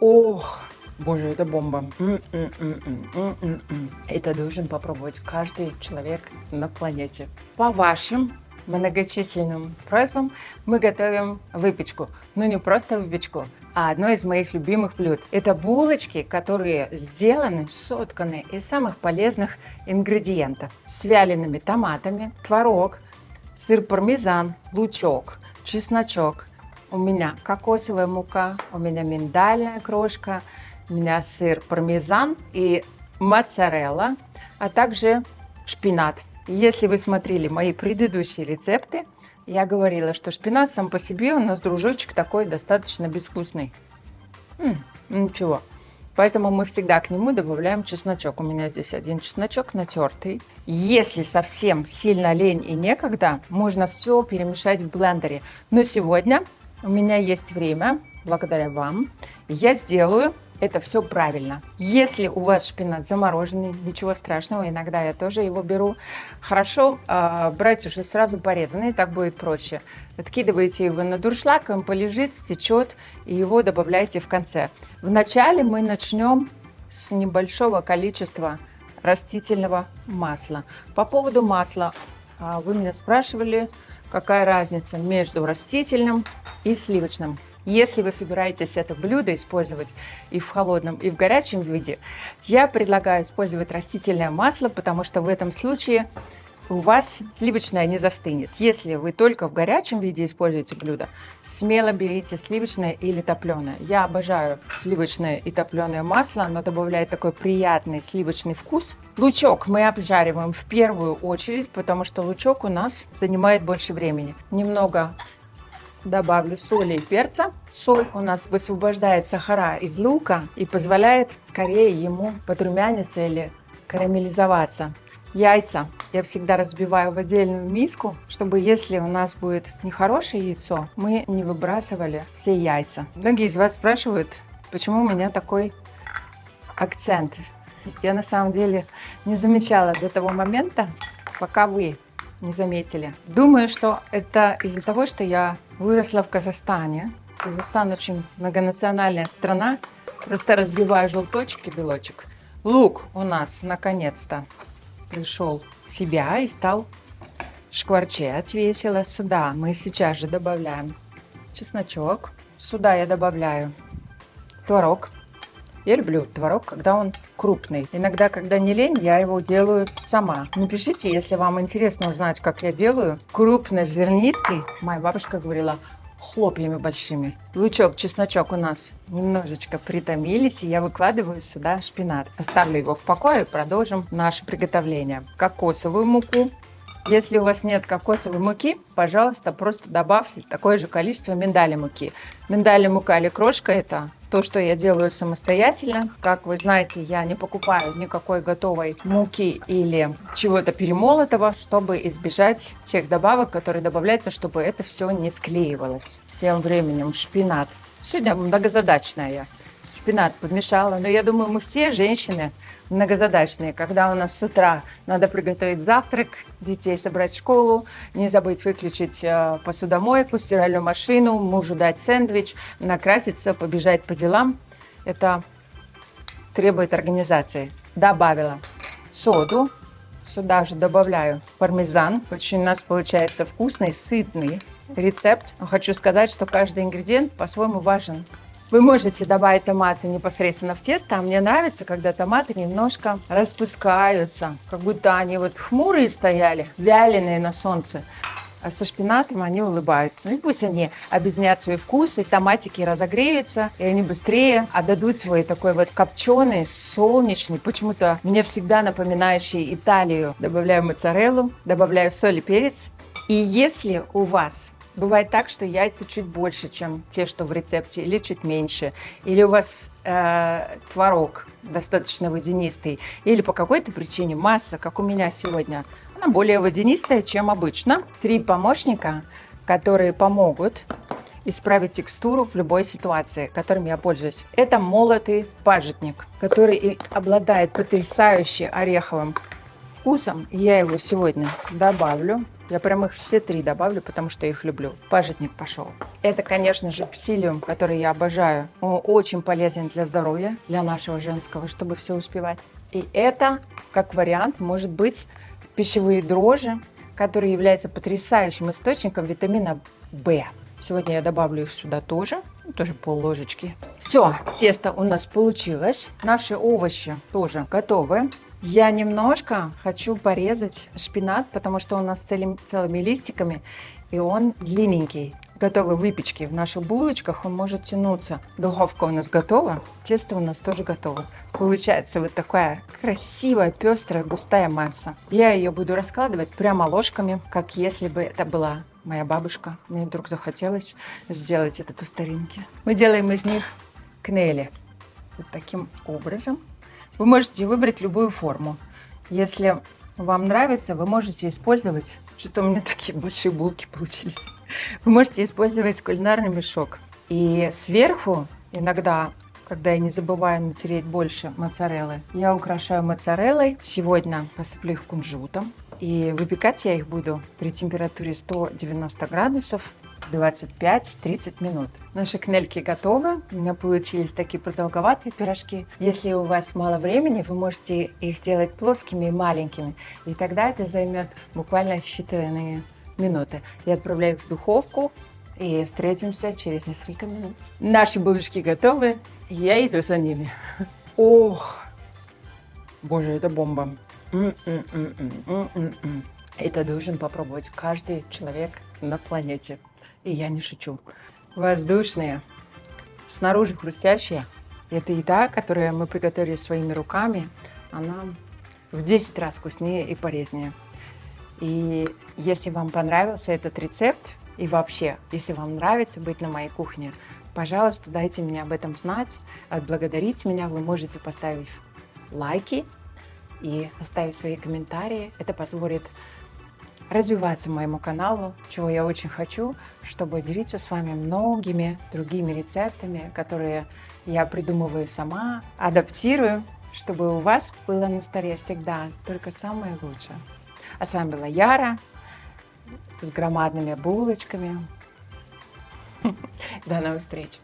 Ох, боже, это бомба. Это должен попробовать каждый человек на планете. По вашим многочисленным просьбам мы готовим выпечку. Но не просто выпечку, а одно из моих любимых блюд. Это булочки, которые сделаны, сотканы из самых полезных ингредиентов. С вялеными томатами, творог, сыр пармезан, лучок, чесночок. У меня кокосовая мука, у меня миндальная крошка, у меня сыр пармезан и моцарелла, а также шпинат. Если вы смотрели мои предыдущие рецепты, я говорила, что шпинат сам по себе у нас, дружочек, такой достаточно безвкусный. Ничего. Поэтому мы всегда к нему добавляем чесночок. У меня здесь один чесночок натертый. Если совсем сильно лень и некогда, можно все перемешать в блендере. Но сегодня у меня есть время, благодаря вам, я сделаю это все правильно. Если у вас шпинат замороженный, ничего страшного, иногда я тоже его беру. Хорошо брать уже сразу порезанный, так будет проще. Откидываете его на дуршлаг, он полежит, стечет, и его добавляете в конце. Вначале мы начнем с небольшого количества растительного масла. По поводу масла, вы меня спрашивали, какая разница между растительным и сливочным. Если вы собираетесь это блюдо использовать и в холодном, и в горячем виде, я предлагаю использовать растительное масло, потому что в этом случае у вас сливочное не застынет. Если вы только в горячем виде используете блюдо, смело берите сливочное или топленое. Я обожаю сливочное и топленое масло, оно добавляет такой приятный сливочный вкус. Лучок мы обжариваем в первую очередь, потому что лучок у нас занимает больше времени. Немного добавлю соли и перца. Соль у нас высвобождает сахара из лука и позволяет скорее ему подрумяниться или карамелизоваться. Яйца я всегда разбиваю в отдельную миску, чтобы если у нас будет нехорошее яйцо, мы не выбрасывали все яйца. Многие из вас спрашивают, почему у меня такой акцент. Я на самом деле не замечала до того момента, пока вы не заметили. Думаю, что это из-за того, что я выросла в Казахстане. Казахстан очень многонациональная страна. Просто разбиваю желточек и белочек. Лук у нас наконец-то пришел в себя и стал шкварчать весело. Сюда мы сейчас же добавляем чесночок. Сюда я добавляю творог. Я люблю творог, когда он крупный. Иногда, когда не лень, я его делаю сама. Напишите, если вам интересно узнать, как я делаю. Крупнозернистый, моя бабушка говорила, хлопьями большими. Лучок, чесночок у нас немножечко притомились, и я выкладываю сюда шпинат. Оставлю его в покое и продолжим наше приготовление. Кокосовую муку. Если у вас нет кокосовой муки, пожалуйста, просто добавьте такое же количество миндальной муки. Миндальная мука или крошка – это то, что я делаю самостоятельно. Как вы знаете, я не покупаю никакой готовой муки или чего-то перемолотого, чтобы избежать тех добавок, которые добавляются, чтобы это все не склеивалось. Тем временем шпинат. Сегодня многозадачная я. Шпинат подмешала, но я думаю, мы все женщины многозадачные, когда у нас с утра надо приготовить завтрак, детей собрать в школу, не забыть выключить посудомойку, стиральную машину, мужу дать сэндвич, накраситься, побежать по делам. Это требует организации. Добавила соду, сюда же добавляю пармезан. Очень у нас получается вкусный, сытный рецепт. Но хочу сказать, что каждый ингредиент по-своему важен. Вы можете добавить томаты непосредственно в тесто, а мне нравится, когда томаты немножко распускаются, как будто они вот хмурые стояли, вяленые на солнце, а со шпинатом они улыбаются. И пусть они объединят свой вкус, и томатики разогреются, и они быстрее отдадут свой такой вот копченый, солнечный, почему-то мне всегда напоминающий Италию. Добавляю моцареллу, добавляю соль и перец. И если у вас бывает так, что яйца чуть больше, чем те, что в рецепте, или чуть меньше. Или у вас творог достаточно водянистый, или по какой-то причине масса, как у меня сегодня, она более водянистая, чем обычно. 3 помощника, которые помогут исправить текстуру в любой ситуации, которым я пользуюсь. Это молотый пажитник, который обладает потрясающе ореховым вкусом. Я его сегодня добавлю. Я прям их все 3 добавлю, потому что я их люблю. Пажитник пошел. Это, конечно же, псилиум, который я обожаю. Он очень полезен для здоровья, для нашего женского, чтобы все успевать. И это, как вариант, может быть пищевые дрожжи, которые являются потрясающим источником витамина В. Сегодня я добавлю их сюда тоже пол-ложечки. Все, тесто у нас получилось. Наши овощи тоже готовы. Я немножко хочу порезать шпинат, потому что он у нас целыми листиками, и он длинненький. Готовы выпечки в наших булочках, он может тянуться. Духовка у нас готова, тесто у нас тоже готово. Получается вот такая красивая, пестрая, густая масса. Я ее буду раскладывать прямо ложками, как если бы это была моя бабушка. Мне вдруг захотелось сделать это по старинке. Мы делаем из них кнели. Вот таким образом. Вы можете выбрать любую форму. Если вам нравится, вы можете использовать... Что-то у меня такие большие булки получились. Вы можете использовать кулинарный мешок. И сверху иногда, когда я не забываю натереть больше моцареллы, я украшаю моцареллой. Сегодня посыплю их кунжутом. И выпекать я их буду при температуре 190 градусов 25-30 минут. Наши кнельки готовы. У меня получились такие продолговатые пирожки. Если у вас мало времени, вы можете их делать плоскими и маленькими. И тогда это займет буквально считанные минуты. Я отправляю их в духовку и встретимся через несколько минут. Наши булочки готовы. Я иду за ними. Ох, боже, это бомба. Это должен попробовать каждый человек на планете. И я не шучу. Воздушные, снаружи хрустящие. Это еда, которую мы приготовили своими руками. Она в 10 раз вкуснее и полезнее. И если вам понравился этот рецепт, и вообще, если вам нравится быть на моей кухне, пожалуйста, дайте мне об этом знать, отблагодарить меня. Вы можете поставить лайки и оставить свои комментарии. Это позволит развиваться моему каналу, чего я очень хочу, чтобы делиться с вами многими другими рецептами, которые я придумываю сама, адаптирую, чтобы у вас было на столе всегда только самое лучшее. А с вами была Яра с громадными булочками. До новых встреч!